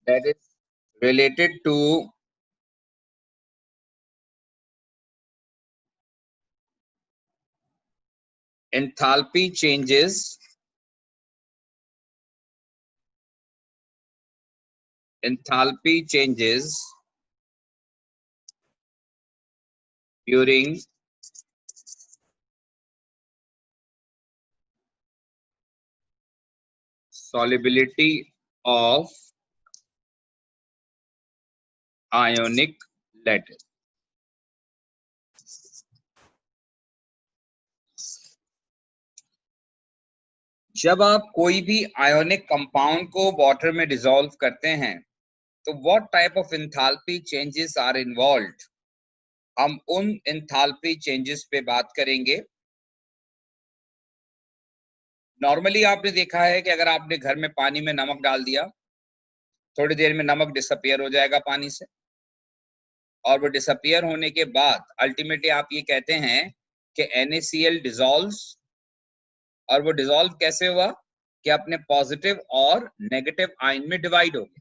that is related to enthalpy changes during solubility of ionic lattice. जब आप कोई भी आयोनिक कंपाउंड को वाटर में डिसॉल्व करते हैं तो what type of enthalpy changes are involved, हम उन एंथैल्पी चेंजेस पे बात करेंगे। नॉर्मली आपने देखा है कि अगर आपने घर में पानी में नमक डाल दिया, थोड़ी देर में नमक डिसअपियर हो जाएगा पानी से, और वो डिसअपियर होने के बाद अल्टीमेटली आप ये कहते हैं कि NaCl डिसॉल्व्स, और वो डिसॉल्व कैसे हुआ कि अपने पॉजिटिव और नेगेटिव आयन में डिवाइड हो गए।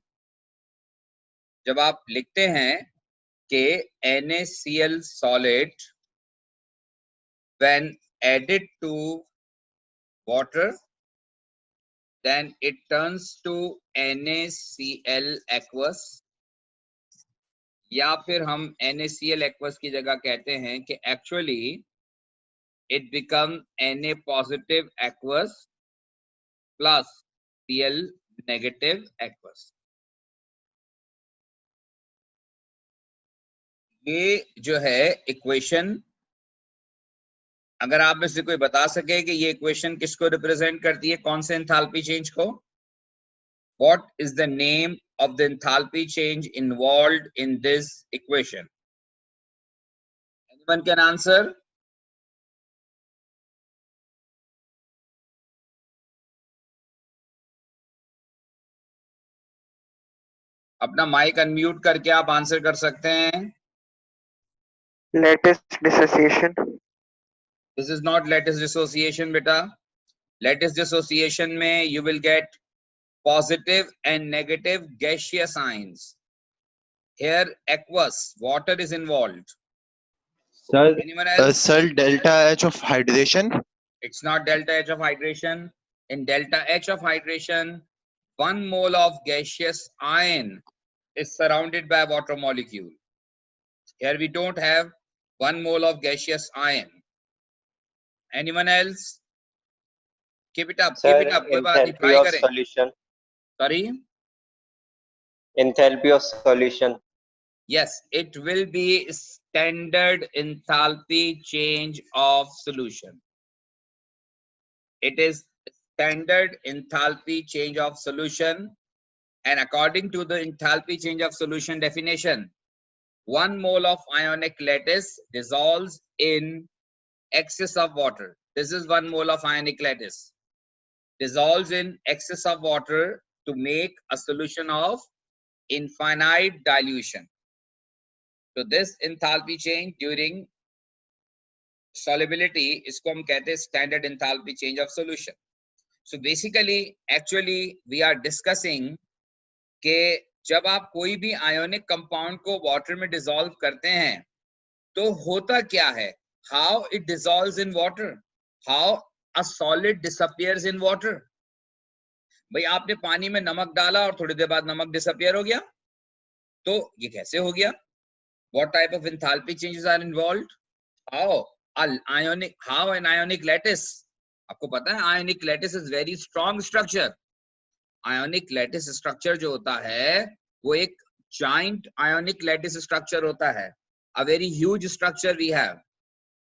जब आप लिखते हैं कि NaCl solid when added to water then it turns to NaCl aqueous, या फिर हम NaCl aqueous की जगह कहते हैं कि actually it become Na positive aqueous plus Cl negative aqueous। ये जो है इक्वेशन, अगर आप में से कोई बता सके कि ये इक्वेशन किसको रिप्रेजेंट करती है, कौन से एंथैल्पी चेंज को? What is the name of the enthalpy change involved in this equation? Anyone can answer? अपना माइक अनम्यूट करके आप आंसर कर सकते हैं। Lattice dissociation. This is not lattice dissociation beta. Lattice dissociation में you will get positive and negative gaseous ions. Here aqueous water is involved. Sir, Anyone else? sir, delta H of hydration. It's not delta H of hydration. In delta H of hydration, 1 mole of gaseous ion is surrounded by a water molecule. Here we don't have 1 mole of gaseous ion. Anyone else? Keep it up, Sir, keep it up. कोई बात नहीं, enthalpy try of करें। solution. Sorry? Enthalpy of solution. Yes, it will be standard enthalpy change of solution. It is standard enthalpy change of solution, and according to the enthalpy change of solution definition, 1 mole of ionic lattice dissolves in excess of water. This is 1 mole of ionic lattice dissolves in excess of water to make a solution of infinite dilution. So this enthalpy change during solubility इसको हम कहते हैं standard enthalpy change of solution. So basically actually we are discussing कि जब आप कोई भी ionic compound को वाटर में डिसॉल्व करते हैं तो होता क्या है, how it dissolves in water, how a solid disappears in water. भाई आपने पानी में नमक डाला और थोड़ी देर बाद नमक डिसअपियर हो गया, तो ये कैसे हो गया? What type of enthalpy changes are involved? How an ionic lattice, आपको पता है ionic lattice is very strong structure. Ionic lattice structure जो होता है वो एक giant ionic lattice structure होता है, a very huge structure we have.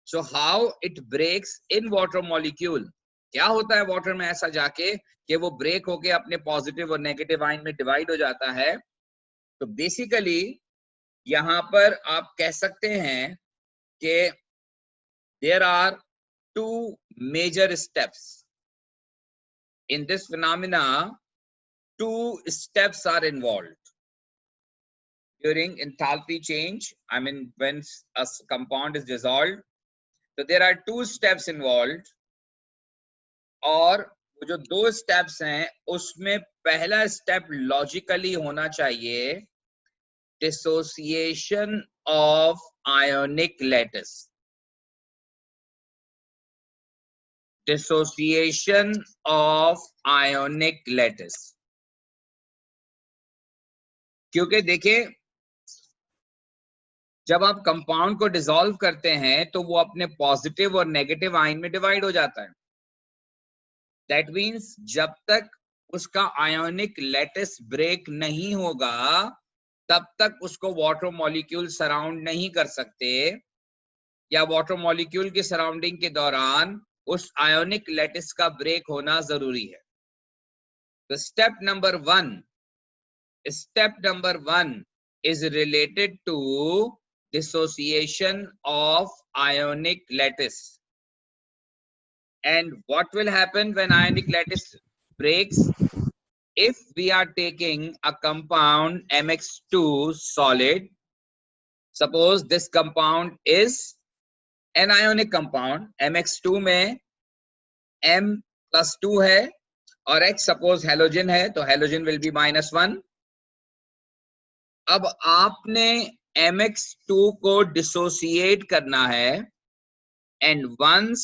So how it breaks in water molecule, क्या होता है वाटर में ऐसा जाके कि वो ब्रेक होके अपने पॉजिटिव और नेगेटिव आयन में डिवाइड हो जाता है। तो बेसिकली यहाँ पर आप कह सकते हैं कि there are two major steps in this phenomena. Two steps are involved during enthalpy change. I mean when a compound is dissolved, so there are two steps involved, or वो जो 2 स्टेप्स हैं उसमें पहला स्टेप लॉजिकली होना चाहिए dissociation of ionic lattice, dissociation of ionic lattice. क्योंकि देखिए जब आप कंपाउंड को डिसॉल्व करते हैं तो वो अपने पॉजिटिव और नेगेटिव आयन में डिवाइड हो जाता है। दैट मीन्स जब तक उसका आयोनिक लैटिस ब्रेक नहीं होगा तब तक उसको वाटर मॉलिक्यूल सराउंड नहीं कर सकते, या वाटर मॉलिक्यूल के सराउंडिंग के दौरान उस आयोनिक लैटिस का ब्रेक होना जरूरी है। तो step number one is related to dissociation of ionic lattice. And what will happen when ionic lattice breaks? If we are taking a compound MX2 solid, suppose this compound is an ionic compound, MX2 में M+2 है और X suppose halogen है, तो halogen will be -1. अब आपने MX2 को dissociate करना है, and once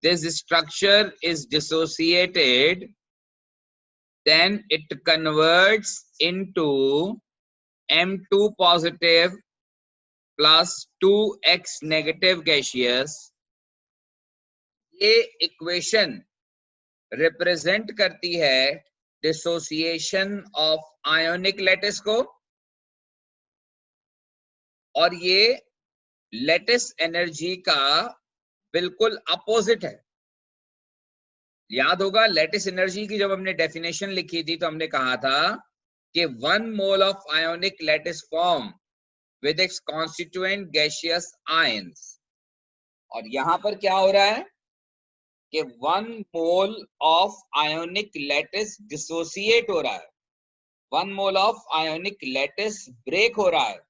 this structure is dissociated, then it converts into M2 positive plus 2X negative gaseous. ये इक्वेशन रिप्रेजेंट करती है डिसोसिएशन ऑफ आयोनिक लैटिस को, और ये लैटिस एनर्जी का बिल्कुल अपोजिट है। याद होगा लैटिस एनर्जी की जब हमने डेफिनेशन लिखी थी तो हमने कहा था कि 1 mole of ionic lattice form with its constituent gaseous ions, और यहां पर क्या हो रहा है कि 1 mole of ionic lattice dissociate हो रहा है, 1 mole of ionic lattice break हो रहा है।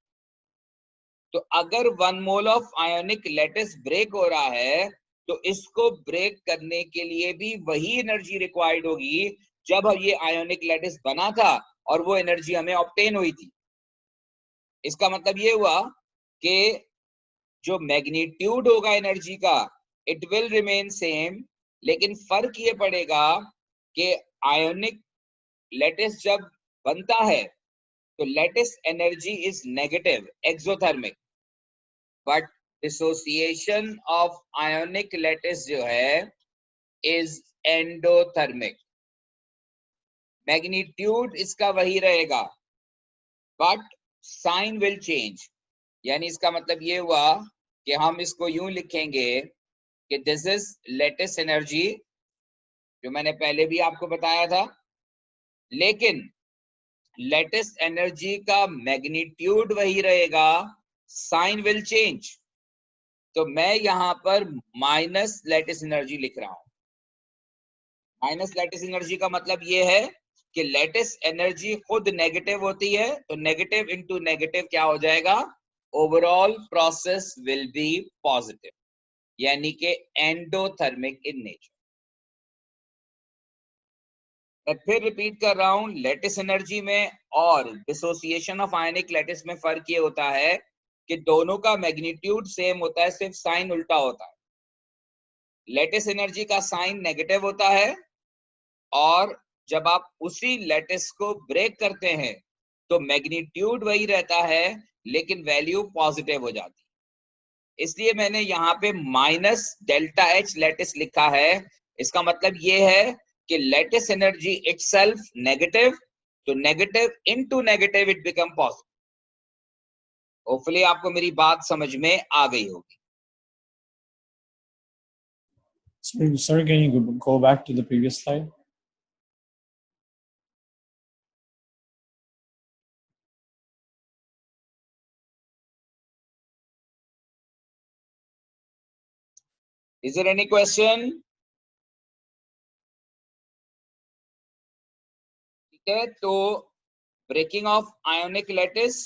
तो अगर 1 mole of ionic lattice break हो रहा है तो इसको ब्रेक करने के लिए भी वही एनर्जी रिक्वायर्ड होगी जब ये आयोनिक लैटिस बना था और वो एनर्जी हमें ऑब्टेन हुई थी। इसका मतलब ये हुआ कि जो मैग्नीट्यूड होगा एनर्जी का इट विल रिमेन सेम, लेकिन फर्क ये पड़ेगा कि आयोनिक लैटिस जब बनता है तो lattice energy is negative exothermic, but dissociation of ionic lattice जो है इज एंडोथर्मिक। मैग्नीट्यूड इसका वही रहेगा बट साइन विल चेंज। यानी इसका मतलब ये हुआ कि हम इसको यूं लिखेंगे कि दिस इज लैटिस एनर्जी, जो मैंने पहले भी आपको बताया था, लेकिन लैटिस एनर्जी का मैग्नीट्यूड वही रहेगा, साइन विल चेंज। तो मैं यहां पर माइनस लैटिस एनर्जी लिख रहा हूं। माइनस लैटिस एनर्जी का मतलब ये है कि लैटिस एनर्जी खुद नेगेटिव होती है, तो नेगेटिव इंटू नेगेटिव क्या हो जाएगा, overall process will be positive, यानी कि एंडोथर्मिक इन नेचर। मैं फिर रिपीट कर रहा हूं, लैटिस एनर्जी में और डिसोसिएशन ऑफ आयनिक लैटिस में फर्क ये होता है कि दोनों का मैग्नीट्यूड सेम होता है, सिर्फ साइन उल्टा होता है। लैटिस एनर्जी का साइन नेगेटिव होता है और जब आप उसी लैटिस को ब्रेक करते हैं तो मैग्नीट्यूड वही रहता है लेकिन वैल्यू पॉजिटिव हो जाती है। इसलिए मैंने यहाँ पे माइनस डेल्टा एच लैटिस लिखा है। इसका मतलब ये है कि लैटिस एनर्जी इटसेल्फ नेगेटिव, तो negative into negative it become positive. Hopefully आपको मेरी बात समझ में आ गई होगी। Sir, can you go back to the previous slide? Is there any question? ठीक है, तो breaking of ionic lattice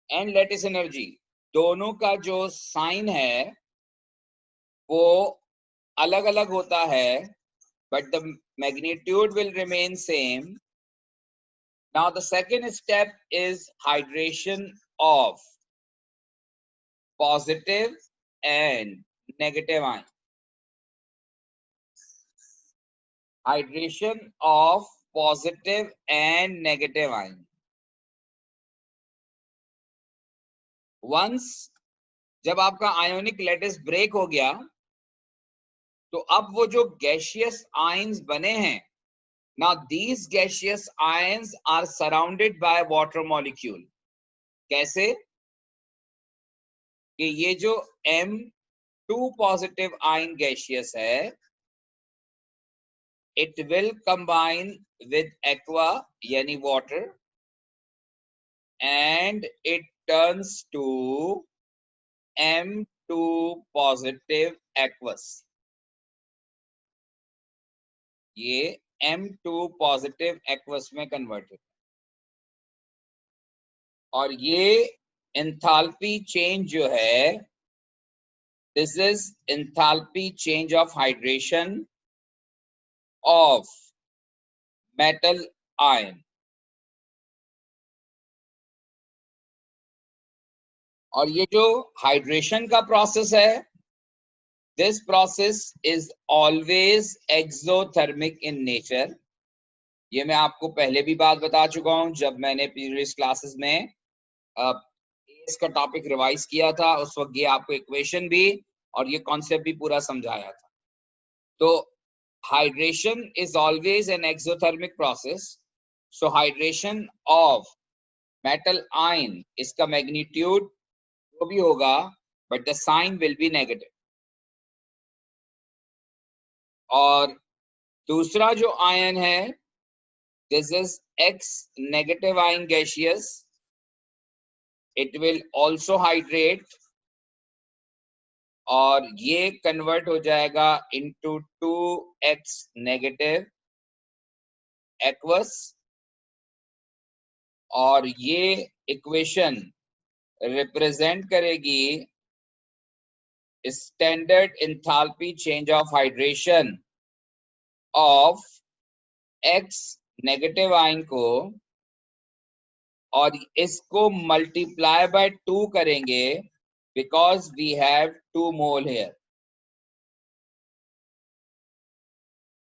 and lattice energy दोनों का जो साइन है वो अलग अलग होता है, but the magnitude will remain same. Now the second step is hydration of positive and negative ion. Hydration of positive and negative ion. Once जब आपका आयोनिक लैटिस ब्रेक हो गया, तो अब वो जो गैसियस आयंस बने हैं, now these gaseous ions are surrounded by water molecule. कैसे? कि ये जो M2 positive ion gaseous है, it will combine with aqua यानी water and it turns to M2 positive aqueous. ये M2 positive aqueous में converted और ये enthalpy change जो है, this is enthalpy change of hydration of metal ion. और ये जो हाइड्रेशन का प्रोसेस है, this process is always exothermic in nature. ये मैं आपको पहले भी बात बता चुका हूं जब मैंने प्रीवियस क्लासेस में इसका टॉपिक रिवाइज किया था, उस वक्त ये आपको इक्वेशन भी और ये कॉन्सेप्ट भी पूरा समझाया था. तो hydration is always an exothermic process. So hydration of metal ion, इसका magnitude जो भी होगा, but the sign will be negative. और दूसरा जो आयन है, this is X negative ion gaseous. It will also hydrate और ये कन्वर्ट हो जाएगा into 2X negative aqueous और ये इक्वेशन रिप्रेजेंट करेगी standard enthalpy change of hydration of X negative ion को और इसको मल्टीप्लाई बाय 2 करेंगे because we have 2 mole here.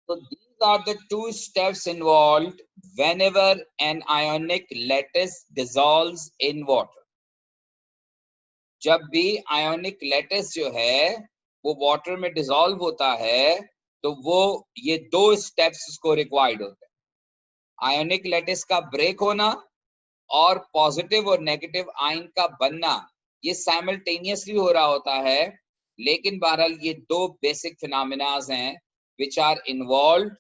So these are the 2 steps involved whenever an ionic lattice dissolves in water. जब भी ionic lattice जो है वो water में डिसॉल्व होता है तो वो ये 2 स्टेप्स उसको रिक्वायर्ड होते हैं. आयोनिक लैटिस का ब्रेक होना और पॉजिटिव और नेगेटिव आयन का बनना, ये साइमल्टेनियसली हो रहा होता है. लेकिन बहरहाल ये 2 बेसिक फिनोमेनास हैं which are involved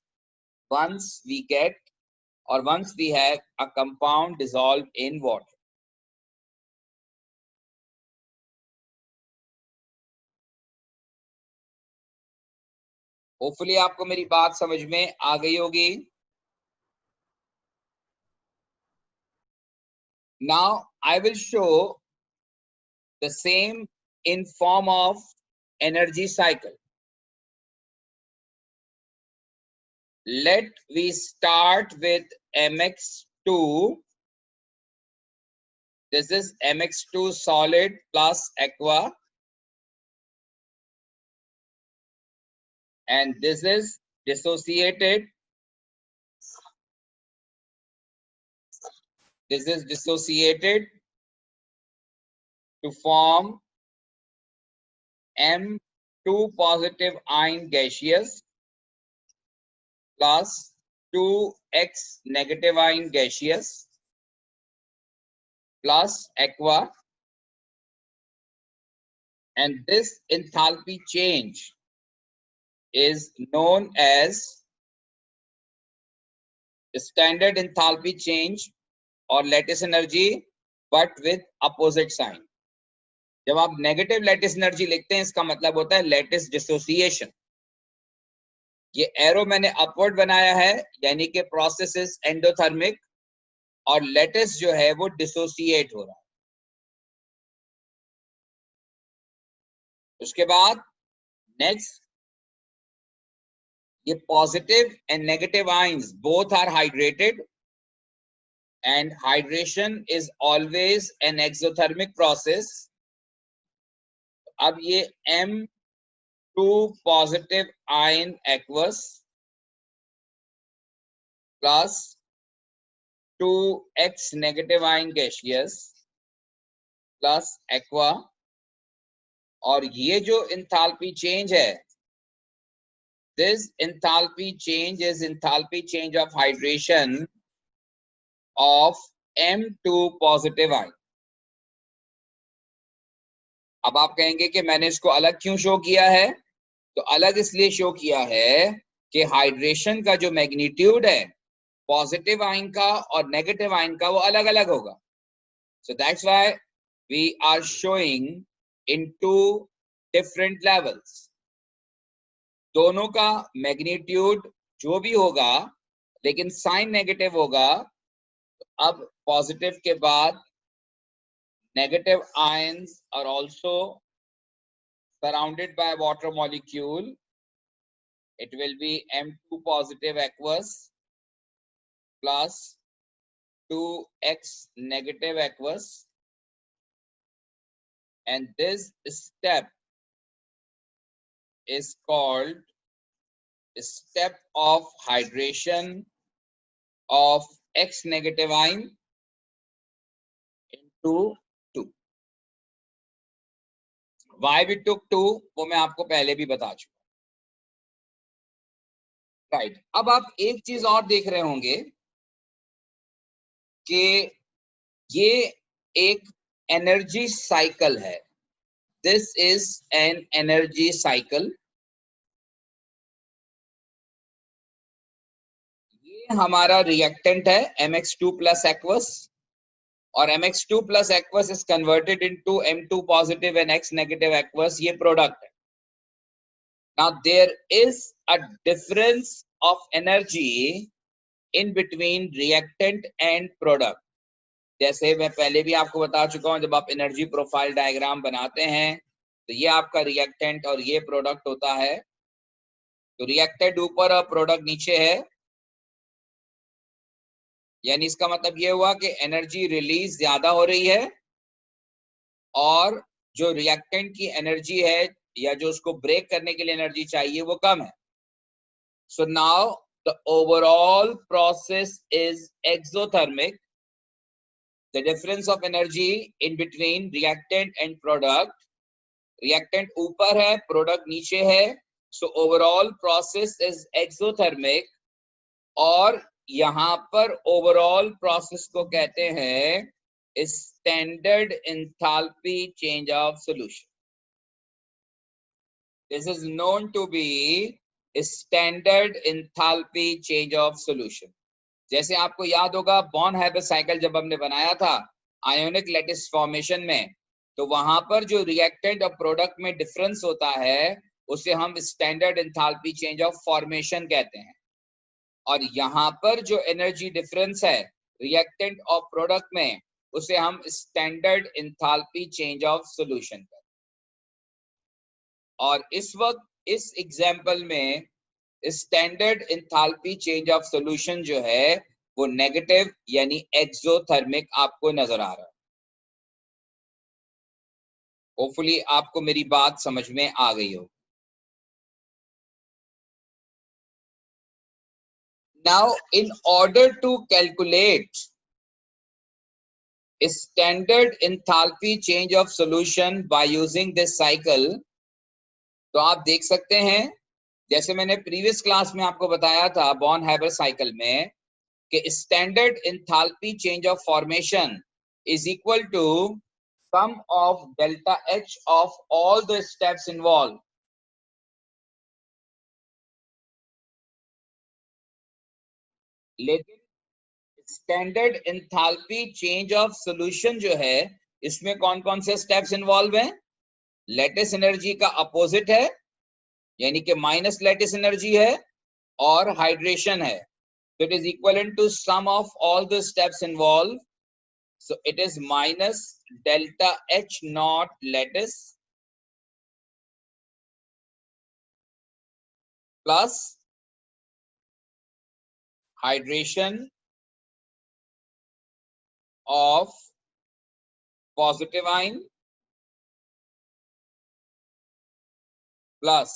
once we get or once we have a compound dissolved in water. Hopefully आपको मेरी बात समझ में आ गई होगी. Now I will show the same in form of energy cycle. Let we start with MX2. This is MX2 solid plus aqua. And this is dissociated. This is dissociated to form M2 positive ion gaseous plus 2X negative ion gaseous plus aqua, and this enthalpy change is known as standard enthalpy change or lattice energy but with opposite sign. जब आप negative lattice energy लिखते हैं इसका मतलब होता है lattice dissociation. ये arrow मैंने अपवर्ड बनाया है यानी कि प्रोसेस इज एंडोथर्मिक और लैटिस जो है वो डिसोसिएट हो रहा है. उसके बाद नेक्स्ट ये positive and negative ions both are hydrated, and hydration is always an exothermic process. अब ये M2 positive ion aqueous plus 2X negative ion gaseous plus aqua, और ये जो enthalpy change है, this enthalpy change is enthalpy change of hydration of M2 positive ion. अब आप कहेंगे कि मैंने इसको अलग क्यों शो किया है? तो अलग इसलिए शो किया है कि हाइड्रेशन का जो मैग्नीट्यूड है पॉजिटिव आयन का और नेगेटिव आयन का वो अलग अलग होगा. So that's why we are showing in two different levels. दोनों का मैग्नीट्यूड जो भी होगा लेकिन साइन नेगेटिव होगा. अब पॉजिटिव के बाद negative ions are also surrounded by water molecule. It will be M2 positive aqueous plus 2X negative aqueous, and this step is called step of hydration of X negative ion into 2. Why we took 2 वो मैं आपको पहले भी बता चुका. Right. अब आप एक चीज और देख रहे होंगे कि ये एक एनर्जी साइकिल है. This is an energy cycle. ये हमारा रिएक्टेंट है MX2 प्लस एक्वस, और MX2 plus aqueous is converted into M2 positive and X negative aqueous. ये प्रोडक्ट है. Now there is a difference of energy in between reactant and product. जैसे मैं पहले भी आपको बता चुका हूं, जब आप एनर्जी प्रोफाइल डायग्राम बनाते हैं तो ये आपका रिएक्टेंट और ये प्रोडक्ट होता है. तो रिएक्टेंट ऊपर और प्रोडक्ट नीचे है, यानी इसका मतलब ये हुआ कि एनर्जी रिलीज ज्यादा हो रही है और जो रिएक्टेंट की एनर्जी है या जो उसको ब्रेक करने के लिए एनर्जी चाहिए वो कम है. So now the overall process is exothermic. The difference of energy in between reactant and product, reactant ऊपर है, प्रोडक्ट नीचे है. So overall process is exothermic, और यहां पर ओवरऑल प्रोसेस को कहते हैं standard enthalpy change of solution. This is known to be standard enthalpy change of solution. जैसे आपको याद होगा बॉर्न-हाइबर साइकिल जब हमने बनाया था आयोनिक लैटिस फॉर्मेशन में, तो वहां पर जो रिएक्टेंट और प्रोडक्ट में डिफरेंस होता है उसे हम standard enthalpy change of formation कहते हैं. और यहाँ पर जो एनर्जी डिफरेंस है रिएक्टेंट और प्रोडक्ट में उसे हम standard enthalpy change of solution कहते हैं. और इस वक्त इस एग्जांपल में standard enthalpy change of solution जो है वो नेगेटिव यानी एक्सोथर्मिक आपको नजर आ रहा है. होपफुली आपको मेरी बात समझ में आ गई हो. Now, in order to calculate a standard enthalpy change of solution by using this cycle, तो आप देख सकते हैं जैसे मैंने प्रीवियस क्लास में आपको बताया था बॉर्न-हाइबर साइकिल में कि standard enthalpy change of formation is equal to sum of delta H of all the steps involve. लेकिन standard enthalpy change of solution जो है इसमें कौन कौन से स्टेप्स इन्वॉल्व हैं? लैटिस एनर्जी का अपोजिट है, यानी कि माइनस लैटिस एनर्जी है, और हाइड्रेशन है. So it is equivalent to sum of all the steps involved. So it is minus delta H naught lattice plus hydration of positive ion plus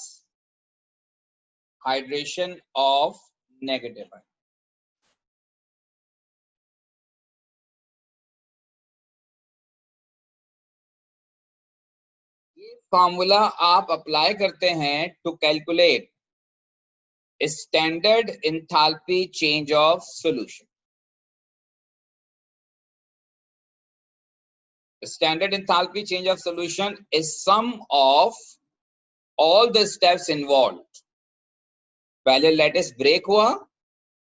hydration of negative ion. ये formula आप apply करते हैं to calculate standard enthalpy change of solution. Standard enthalpy change of solution is sum of all the steps involved. पहले lattice break हुआ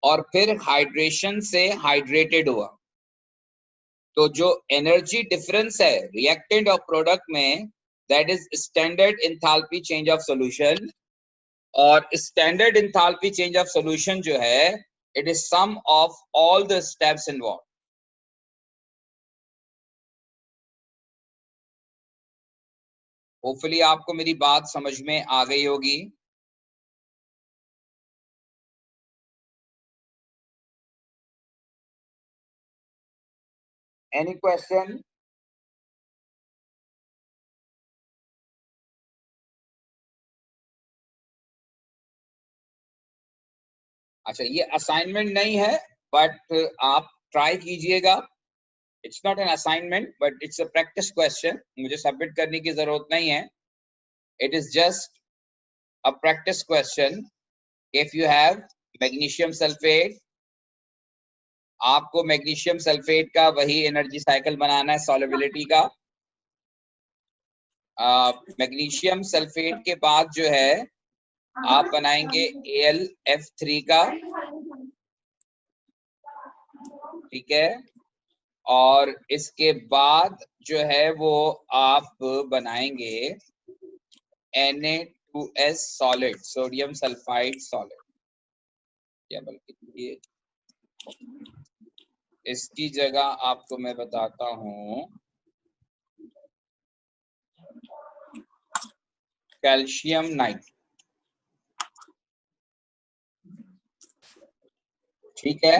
और फिर hydration से hydrated हुआ, तो जो एनर्जी डिफरेंस है रिएक्टेंट और प्रोडक्ट में, that is standard enthalpy change of solution. और standard enthalpy change of solution जो है, it is sum of all the steps involve. Hopefully आपको मेरी बात समझ में आ गई होगी. Any question? अच्छा, ये असाइनमेंट नहीं है, बट आप ट्राई कीजिएगा. It's not an assignment, but it's a practice question. मुझे सबमिट करने की जरूरत नहीं है. It is just a practice question. If you have magnesium sulfate, आपको मैग्नीशियम सल्फेट का वही एनर्जी साइकिल बनाना है सॉल्युबिलिटी का. मैग्नीशियम सल्फेट के बाद जो है आप बनाएंगे AlF3 का, ठीक है. और इसके बाद जो है वो आप बनाएंगे Na2S solid, sodium sulphide solid. या बल्कि ये इसकी जगह आपको मैं बताता हूं, कैल्शियम नाइट्रेट. ठीक है.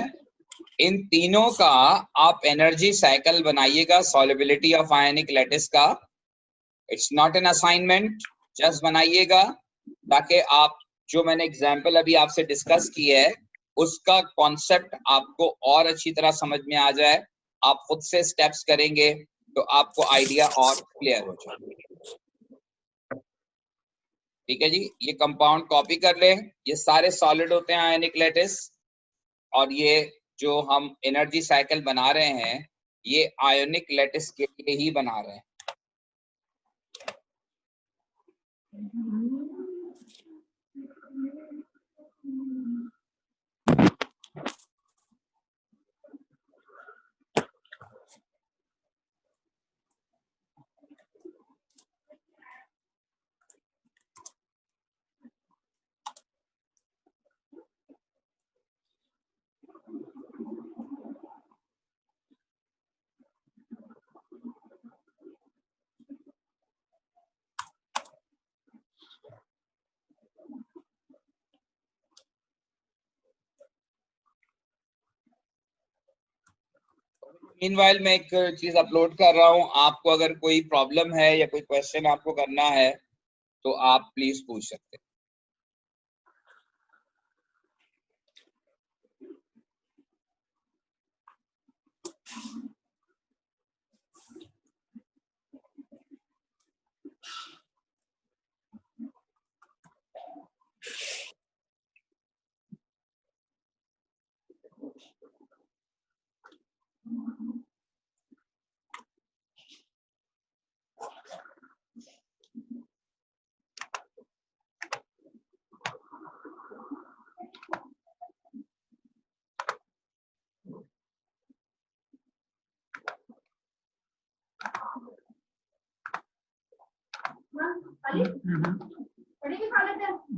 इन तीनों का आप एनर्जी साइकिल बनाइएगा सॉल्युबिलिटी ऑफ आयनिक लैटिस का. It's not an assignment, just बनाइएगा ताकि आप जो मैंने एग्जांपल अभी आपसे डिस्कस की है उसका कॉन्सेप्ट आपको और अच्छी तरह समझ में आ जाए. आप खुद से स्टेप्स करेंगे तो आपको आइडिया और क्लियर हो जाए. ठीक है जी. ये कंपाउंड कॉपी कर लें. ये सारे सॉलिड होते हैं आयनिक लैटिस, और ये जो हम एनर्जी साइकिल बना रहे हैं ये आयोनिक लैटिस के लिए ही बना रहे हैं. मीनवाइल मैं एक चीज अपलोड कर रहा हूं. आपको अगर कोई प्रॉब्लम है या कोई क्वेश्चन आपको करना है तो आप प्लीज पूछ सकते हैं.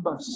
बस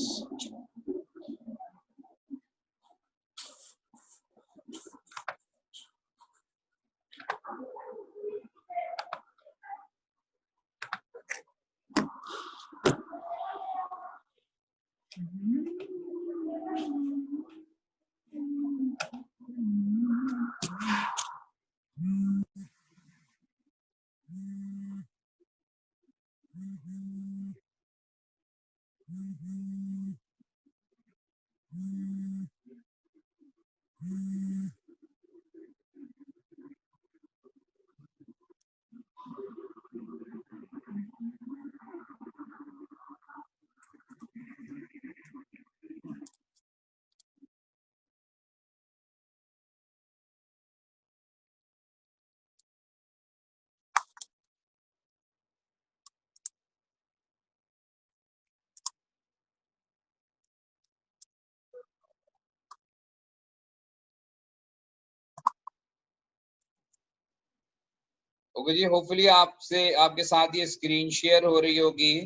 ओके जी, होपफुली आपके साथ ये स्क्रीन शेयर हो रही होगी.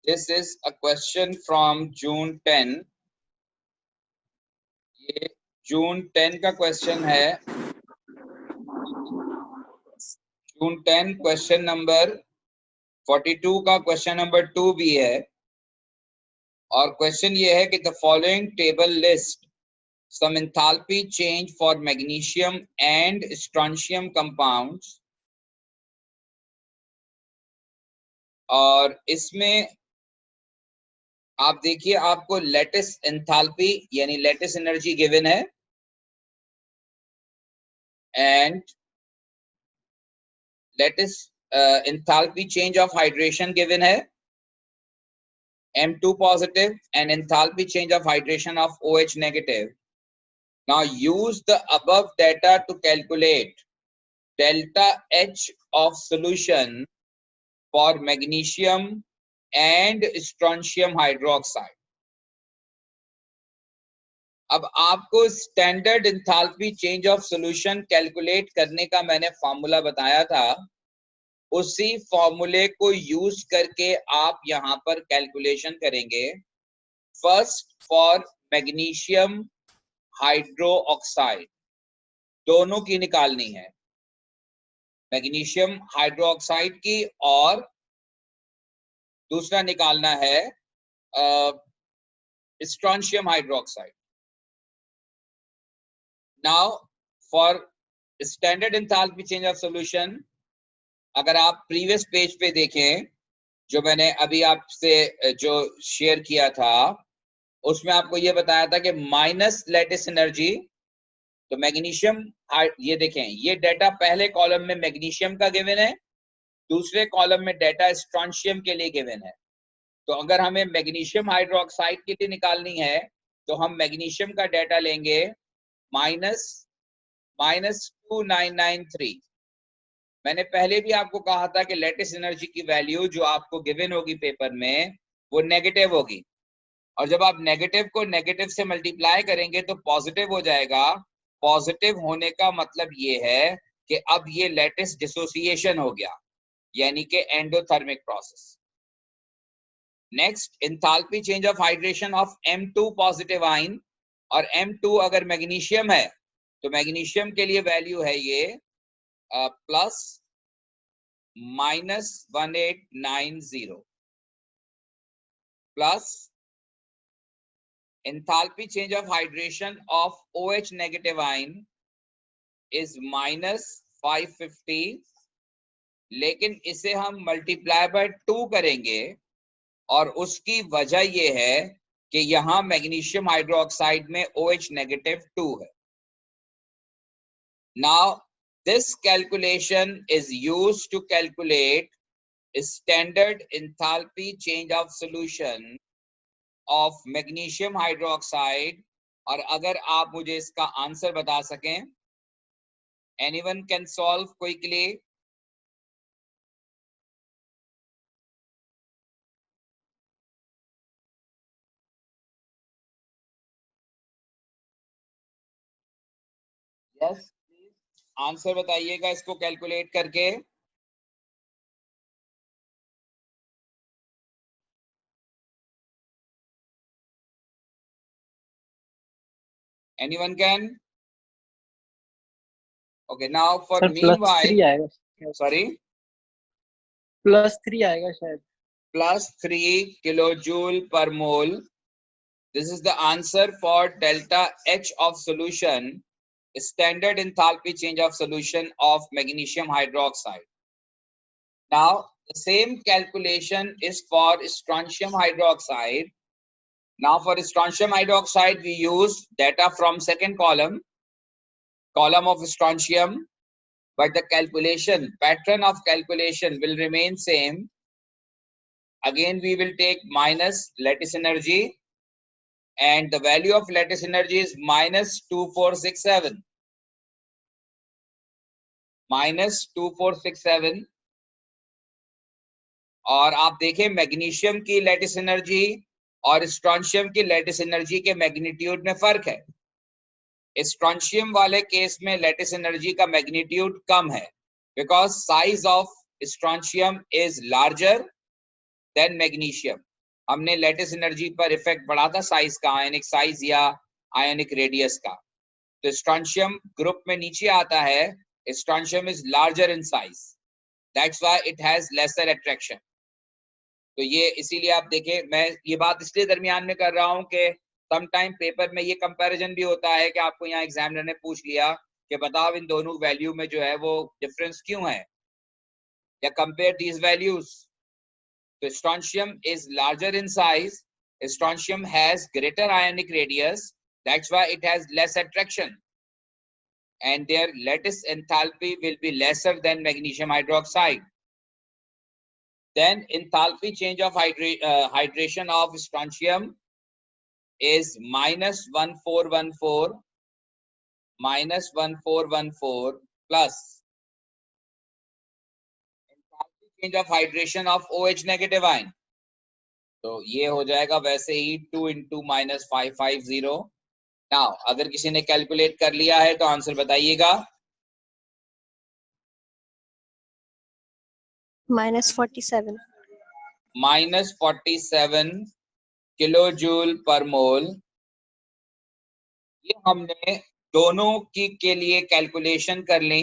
This is a question from June 10. ये जून 10 का क्वेश्चन है. जून 10 क्वेश्चन नंबर 42 का क्वेश्चन नंबर 2 भी है. और क्वेश्चन ये है कि the following table list some enthalpy change for magnesium and strontium compounds. और इसमें आप देखिए, आपको लेटिस एंथैल्पी यानी लेटिस एनर्जी गिवन है and lattice enthalpy change of hydration given है M2 positive and enthalpy change of hydration of OH negative. Now use the above data to calculate delta H of solution for magnesium and strontium hydroxide. अब आपको standard enthalpy change of solution calculate करने का मैंने formula बताया था. उसी फॉर्मूले को यूज करके आप यहां पर कैलकुलेशन करेंगे. फर्स्ट फॉर मैग्नीशियम हाइड्रोक्साइड दोनों की निकालनी है, मैग्नीशियम हाइड्रोक्साइड की, और दूसरा निकालना है strontium hydroxide. Now for standard enthalpy change of solution, अगर आप प्रीवियस पेज पे देखें जो मैंने अभी आपसे जो शेयर किया था, उसमें आपको ये बताया था कि माइनस लेटिस एनर्जी, तो मैग्नीशियम, ये देखें, ये डाटा पहले कॉलम में मैग्नीशियम का गिवन है, दूसरे कॉलम में डाटा स्ट्रॉन्शियम के लिए गिवन है. तो अगर हमें मैग्नीशियम हाइड्रोक्साइड के लिए निकालनी है तो हम मैग्नीशियम का डाटा लेंगे -2993. मैंने पहले भी आपको कहा था कि लेटिस एनर्जी की वैल्यू जो आपको गिवन होगी पेपर में वो नेगेटिव होगी, और जब आप नेगेटिव को नेगेटिव से मल्टीप्लाई करेंगे तो पॉजिटिव हो जाएगा. पॉजिटिव होने का मतलब ये है कि अब ये लेटिस डिसोसिएशन हो गया, यानी कि endothermic process. Next, enthalpy change of hydration of M2 positive ion, और M2 अगर मैग्नीशियम है तो मैग्नीशियम के लिए वैल्यू है ये plus -1890 plus enthalpy change of hydration of OH negative ion is -550, लेकिन इसे हम मल्टीप्लाई बाय 2 करेंगे, और उसकी वजह ये है कि यहां मैग्नीशियम हाइड्रोक्साइड में OH negative 2 है. Now this calculation is used to calculate standard enthalpy change of solution of magnesium hydroxide. और अगर आप मुझे इसका आंसर बता सकें, anyone can solve quickly. yes, answer बताइएगा इसको कैलकुलेट करके. Anyone can? Okay, now for meanwhile, sorry, +3 आएगा शायद. +3 kilojoule per mole. This is the answer for delta H of solution, standard enthalpy change of solution of magnesium hydroxide. Now the same calculation is for strontium hydroxide. Now for strontium hydroxide we use data from second column, column of strontium, but the calculation, pattern of calculation will remain same. Again, we will take minus lattice energy, and the value of lattice energy is minus 2467. minus 2467. और आप देखें magnesium की lattice energy और strontium की lattice energy के magnitude में फर्क है. स्ट्रॉन्शियम वाले केस में लैटिस एनर्जी का मैग्नीट्यूड कम है, because size of strontium is larger than magnesium. हमने लैटिस एनर्जी पर इफेक्ट पड़ा था साइज का, आयनिक साइज या आयनिक रेडियस का. तो स्ट्रॉन्शियम ग्रुप में नीचे आता है. Strontium is larger in size, that's why it has lesser attraction. तो ये इसीलिए आप देखें, मैं ये बात इसलिए दरमियान में कर रहा हूं कि समटाइम पेपर में ये कंपैरिजन भी होता है कि आपको यहाँ एग्जामिनर ने पूछ लिया कि बताओ इन दोनों वैल्यू में जो है वो डिफरेंस क्यों है, या कंपेयर दीज वैल्यूज. तो strontium is larger in size, strontium has greater ionic radius, that's why it has less attraction, and their lattice enthalpy will be lesser than magnesium hydroxide. Then enthalpy change of hydration of strontium is minus 1414 plus enthalpy change of hydration of OH negative ion. तो ये हो जाएगा वैसे ही 2 into minus 550. Now अगर किसी ने calculate कर लिया है तो आंसर बताइएगा. -47. -47 किलो जूल पर मोल. ये हमने दोनों की के लिए कैलकुलेशन कर ली.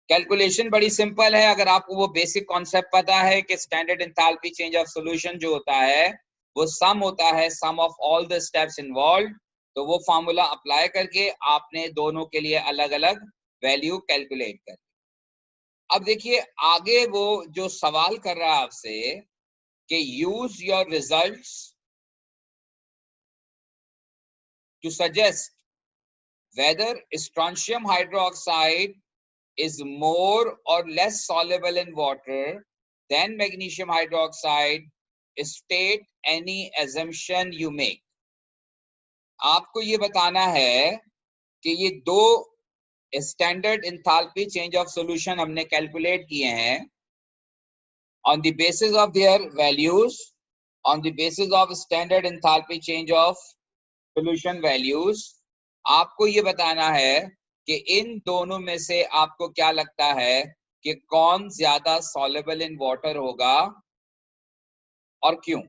कैलकुलेशन बड़ी सिंपल है. अगर आपको वो बेसिक कॉन्सेप्ट पता है कि standard enthalpy change of solution जो होता है वो सम होता है sum of all the steps involved, तो वो फार्मूला अप्लाई करके आपने दोनों के लिए अलग अलग वैल्यू कैलकुलेट कर. अब देखिए आगे वो जो सवाल कर रहा है आपसे कि use your results to suggest whether strontium hydroxide is more or less soluble in water than magnesium hydroxide. State any assumption you make. आपको ये बताना है कि ये दो standard enthalpy change of solution हमने कैलकुलेट किए हैं on the basis of their values, on the basis of standard enthalpy change of solution values. आपको ये बताना है कि इन दोनों में से आपको क्या लगता है कि कौन ज्यादा सॉल्युबल इन वाटर होगा और क्यों.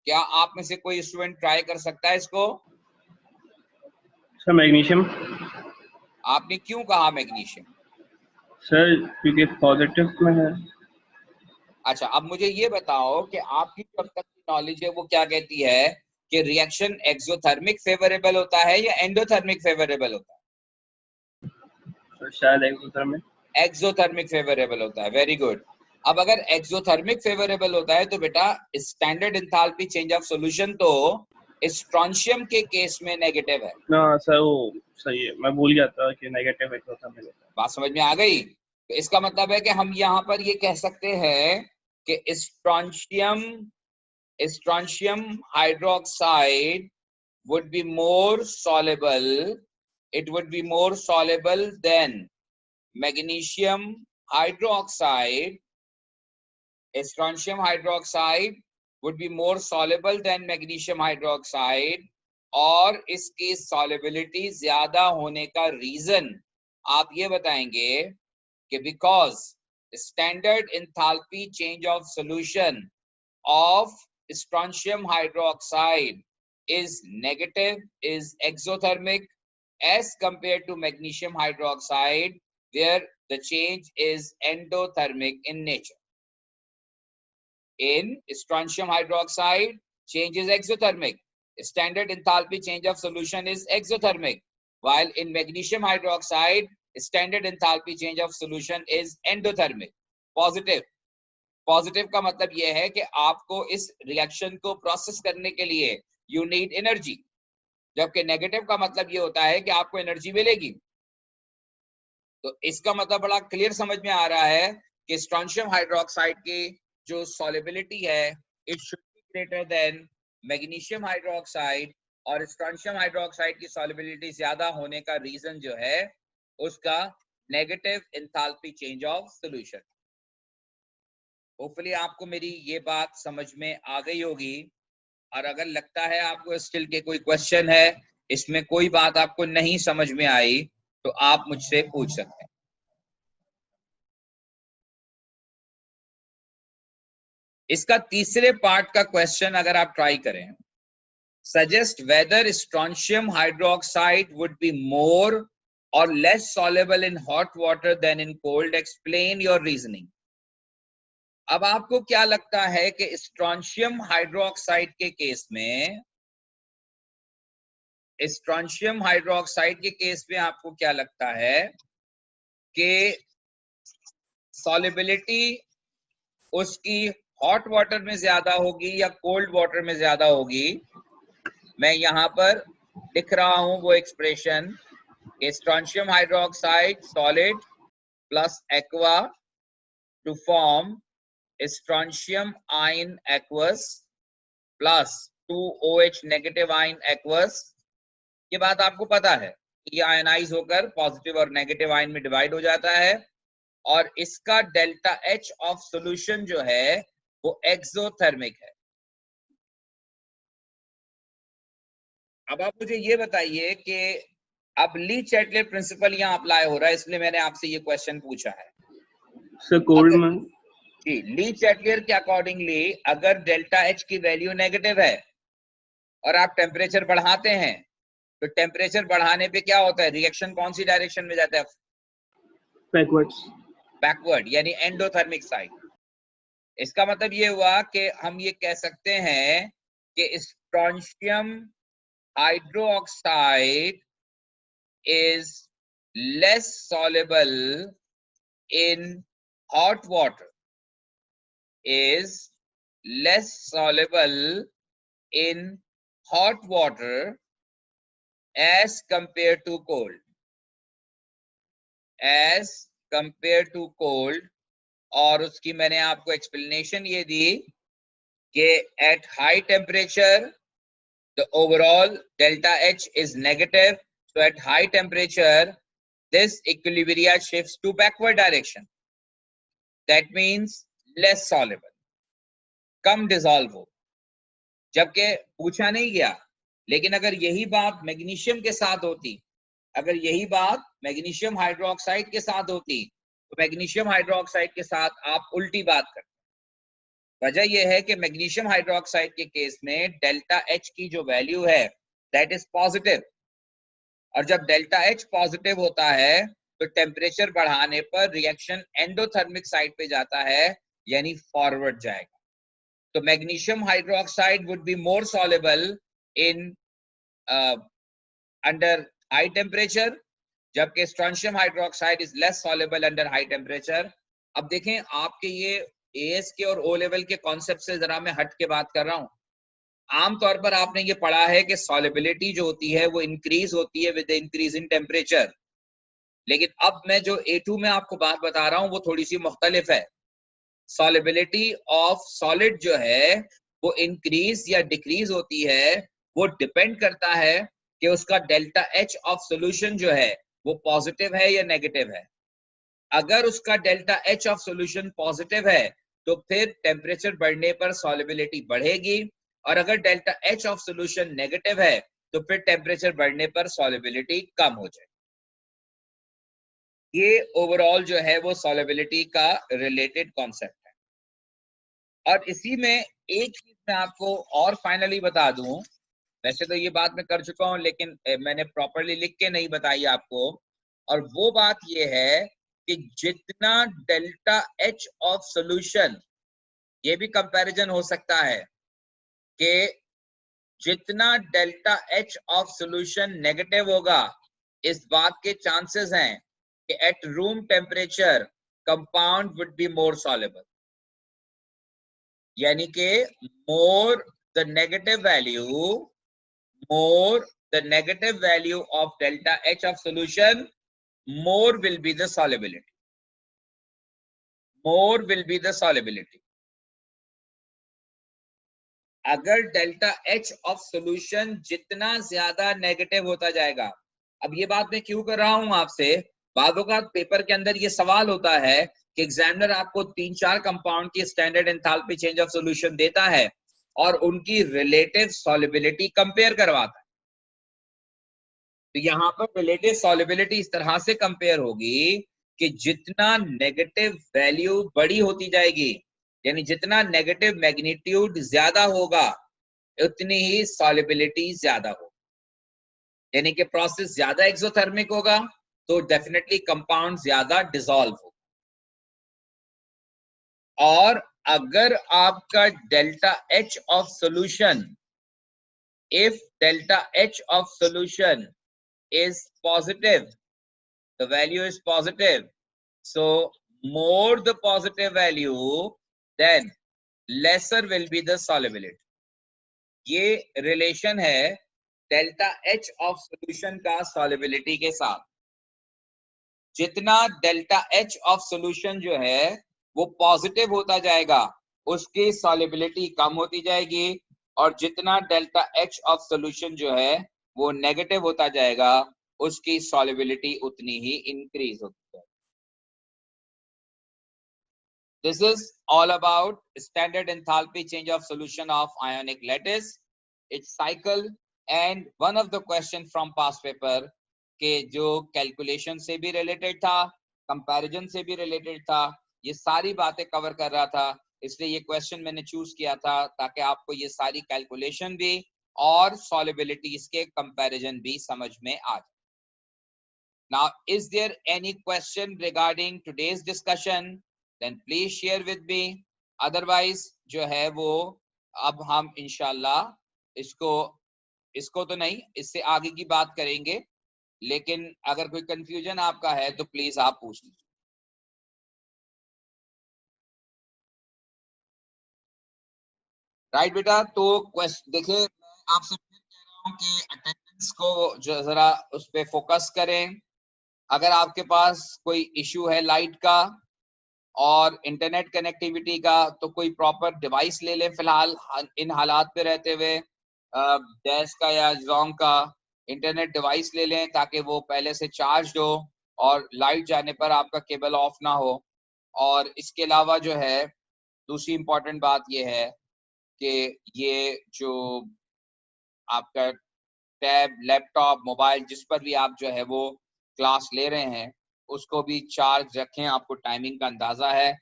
क्या आप में से कोई स्टूडेंट ट्राई कर सकता है इसको? Sir magnesium. आपने क्यों कहा मैग्नीशियम? सर क्योंकि पॉजिटिव में है. अच्छा, अब मुझे ये बताओ कि आपकी जब तक की नॉलेज है वो क्या कहती है कि रिएक्शन एक्सोथर्मिक फेवरेबल होता है या एंडोथर्मिक फेवरेबल होता है? सर शायद एक्सोथर्मिक. एक्सोथर्मिक फेवरेबल होता है. Very good. अब अगर एक्सोथर्मिक फेवरेबल होता है तो बेटा standard enthalpy change of solution तो स्ट्रॉन्शियम के केस में नेगेटिव है ना सर. वो सही है, मैं भूल गया था कि नेगेटिव एक्सोथर्मिक होता है. बात समझ में आ गई? तो इसका मतलब है कि हम यहाँ पर ये कह सकते हैं कि strontium hydroxide would be more soluble, it would be more soluble than magnesium hydroxide. Strontium hydroxide would be more soluble than magnesium hydroxide, और इसकी solubility ज्यादा होने का रीजन आप ये बताएंगे कि because standard enthalpy change of solution of strontium hydroxide is negative, is exothermic as compared to magnesium hydroxide where the change is endothermic in nature. In strontium hydroxide, change is exothermic. Standard enthalpy change of solution is exothermic, while in magnesium hydroxide, standard enthalpy change of solution is endothermic. Positive. Positive का मतलब यह है कि आपको इस reaction को process करने के लिए यू नीड एनर्जी. जबकि नेगेटिव का मतलब ये होता है कि आपको एनर्जी मिलेगी। तो इसका मतलब बड़ा क्लियर समझ में आ रहा है कि स्ट्रोंशियम हाइड्रोक्साइड की जो सॉल्युबिलिटी है it should be greater than magnesium hydroxide, और स्ट्रोंशियम हाइड्रोक्साइड की सॉल्युबिलिटी ज्यादा होने का रीजन जो है उसका negative enthalpy change of solution. Hopefully आपको मेरी ये बात समझ में आ गई होगी, और अगर लगता है आपको स्टिल के कोई क्वेश्चन है, इसमें कोई बात आपको नहीं समझ में आई, तो आप मुझसे पूछ सकते हैं। इसका तीसरे पार्ट का क्वेश्चन अगर आप ट्राई करें, suggest whether strontium hydroxide would be more और less soluble in hot water than in cold, explain your reasoning. अब आपको क्या लगता है कि स्ट्रोंशियम हाइड्रोक्साइड के केस में, स्ट्रोंशियम हाइड्रोक्साइड के केस में आपको क्या लगता है कि सॉल्युबिलिटी उसकी हॉट वाटर में ज्यादा होगी या कोल्ड वाटर में ज्यादा होगी? मैं यहां पर लिख रहा हूं वो expression, strontium hydroxide solid plus aqua to form strontium ion aqueous plus 2OH negative ion aqueous. ये बात आपको पता है, ये आयनाइज होकर पॉजिटिव और नेगेटिव आयन में डिवाइड हो जाता है, और इसका डेल्टा H ऑफ सॉल्यूशन जो है वो एक्सोथर्मिक है। अब आप मुझे ये बताइए कि अब ली चैटलेट प्रिंसिपल यहाँ अप्लाई हो रहा है, इसलिए मैंने आपसे ये क्वेश्चन पूछा है। सर कोल्ड में जी, ली चैटलेट के अकॉर्डिंगली अगर डेल्टा H की वैल्यू नेगेटिव है और आप टेम्परेचर बढ़ाते हैं, तो टेम्परेचर बढ़ाने पे क्या होता है, रिएक्शन कौन सी डायरेक्शन में जाता है? बैकवर्ड्स, बैकवर्ड, यानी एंडोथर्मिक साइड। इसका मतलब ये हुआ कि हम ये कह सकते हैं कि strontium hydroxide is less soluble in hot water, is less soluble in hot water as compared to cold, as compared to cold। और उसकी मैंने आपको एक्सप्लेनेशन ये दी कि at high temperature the overall delta H is negative, so at high temperature this equilibria shifts to backward direction, that means less soluble, come dissolve हो। जबकि पूछा नहीं गया, लेकिन अगर यही बात मैग्नीशियम के साथ होती, अगर यही बात मैग्नीशियम हाइड्रोक्साइड के साथ होती, तो मैग्नीशियम हाइड्रोक्साइड के साथ आप उल्टी बात करते। वजह यह है कि मैग्नीशियम हाइड्रोक्साइड के केस में डेल्टा H की जो वैल्यू है दैट इज पॉजिटिव, और जब डेल्टा H पॉजिटिव होता है तो टेम्परेचर बढ़ाने पर रिएक्शन एंडोथर्मिक साइड पे जाता है, यानी फॉरवर्ड जाएगा। तो magnesium hydroxide would be more soluble in under high temperature, जबकि strontium hydroxide is less soluble under high temperature. अब देखें, आपके ये एएस के और ओ लेवल के कॉन्सेप्ट से जरा मैं हट के बात कर रहा हूं। आमतौर पर आपने ये पढ़ा है कि सॉल्युबिलिटी जो होती है वो इंक्रीज होती है विद इंक्रीज इन टेम्परेचर, लेकिन अब मैं जो A2 में आपको बात बता रहा हूं वो थोड़ी सी मुख्तलिफ है। सॉल्युबिलिटी ऑफ सॉलिड जो है वो इंक्रीज या डिक्रीज होती है, वो डिपेंड करता है कि उसका डेल्टा H ऑफ सॉल्यूशन जो है वो पॉजिटिव है या नेगेटिव है। अगर उसका delta H of solution positive है तो फिर टेम्परेचर बढ़ने पर सॉल्युबिलिटी बढ़ेगी, और अगर delta H of solution negative है तो फिर टेम्परेचर बढ़ने पर सॉल्युबिलिटी कम हो जाए। ये ओवरऑल जो है वो सॉल्युबिलिटी का रिलेटेड कॉन्सेप्ट है। और इसी में एक चीज मैं आपको और फाइनली बता दूं, वैसे तो ये बात मैं कर चुका हूं लेकिन मैंने प्रॉपरली लिख के नहीं बताई आपको, और वो बात ये है कि जितना डेल्टा H ऑफ सॉल्यूशन, ये भी कंपैरिजन हो सकता है कि जितना delta H of solution negative होगा, इस बात के चांसेस हैं कि at room temperature compound would be more soluble, यानी कि more the negative value, more the negative value of delta H of solution, more will be the solubility. More will be the solubility. अगर delta H of solution जितना ज्यादा negative होता जाएगा, अब ये बात मैं क्यों कर रहा हूं आपसे, बादों का पेपर के अंदर ये सवाल होता है कि एग्जामिनर आपको 3-4 कंपाउंड की standard enthalpy change of solution देता है और उनकी रिलेटिव सॉल्युबिलिटी कंपेयर करवाता है। तो यहां पर रिलेटिव सॉल्युबिलिटी इस तरह से कंपेयर होगी कि जितना नेगेटिव वैल्यू बड़ी होती जाएगी, यानी जितना नेगेटिव मैग्नीट्यूड ज्यादा होगा, उतनी ही सॉल्युबिलिटी ज्यादा होगी। यानी कि प्रोसेस ज्यादा एक्सोथर्मिक होगा तो डेफिनेटली कंपाउंड ज्यादा डिसॉल्व होगा। और अगर आपका delta H of solution, if delta H of solution is positive, the value is positive, so more the positive value, then lesser will be the solubility. ये relation है delta H of solution का solubility के साथ। जितना delta H of solution जो है वो positive होता जाएगा, उसकी सॉल्युबिलिटी कम होती जाएगी, और जितना डेल्टा H ऑफ सॉल्यूशन जो है वो नेगेटिव होता जाएगा, उसकी सॉल्युबिलिटी उतनी ही इंक्रीज होती है। This is all about standard enthalpy change of solution of ionic lattice, its cycle, and one of the question from past paper के जो कैलकुलेशन से भी रिलेटेड था, कंपैरिजन से भी रिलेटेड था, ये सारी बातें कवर कर रहा था। इसलिए ये क्वेश्चन मैंने चूज किया था ताकि आपको ये सारी कैलकुलेशन भी और सॉल्युबिलिटीज के कंपैरिजन भी समझ में आ जाए। Now, is there any question regarding today's discussion? Then please share with me. Otherwise, जो है वो अब हम इंशाल्लाह इसको तो नहीं, इससे आगे की बात करेंगे, लेकिन अगर कोई कंफ्यूजन आपका है तो प्लीज आप पूछ लीजिए। राइट बेटा, तो देखिए मैं आपसे फिर कह रहा हूँ कि अटेंडेंस को जो जरा उस पर फोकस करें। अगर आपके पास कोई इशू है लाइट का और इंटरनेट कनेक्टिविटी का, तो कोई प्रॉपर डिवाइस ले लें फिलहाल इन हालात पे रहते हुए, डैश का या जोंग का इंटरनेट डिवाइस ले लें ताकि वो पहले से चार्ज हो और लाइट जाने पर आपका केबल ऑफ ना हो। और इसके अलावा जो है दूसरी इंपॉर्टेंट बात ये है कि ये जो आपका टैब, लैपटॉप, मोबाइल, जिस पर भी आप जो है वो क्लास ले रहे हैं, उसको भी चार्ज रखें। आपको टाइमिंग का अंदाजा है,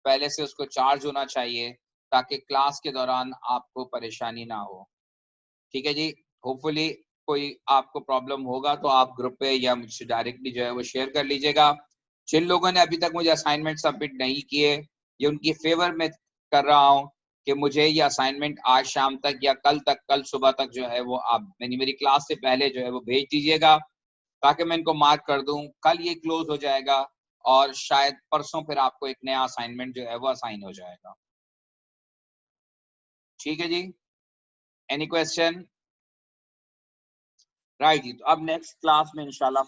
पहले से उसको चार्ज होना चाहिए ताकि क्लास के दौरान आपको परेशानी ना हो। ठीक है जी, होपफुली कोई आपको प्रॉब्लम होगा तो आप ग्रुप पे या मुझसे डायरेक्टली जो है वो शेयर कर लीजिएगा। जिन लोगों ने अभी तक मुझे असाइनमेंट सबमिट नहीं किए, ये उनकी फेवर में कर रहा हूँ कि मुझे ये असाइनमेंट आज शाम तक या कल सुबह तक जो है वो आप मेरी क्लास से पहले जो है वो भेज दीजिएगा ताकि मैं इनको मार्क कर दूं। कल ये क्लोज हो जाएगा और शायद परसों फिर आपको एक नया असाइनमेंट जो है वो असाइन हो जाएगा। ठीक है जी, एनी क्वेश्चन? राइट जी, तो अब नेक्स्ट क्लास में इंशाल्लाह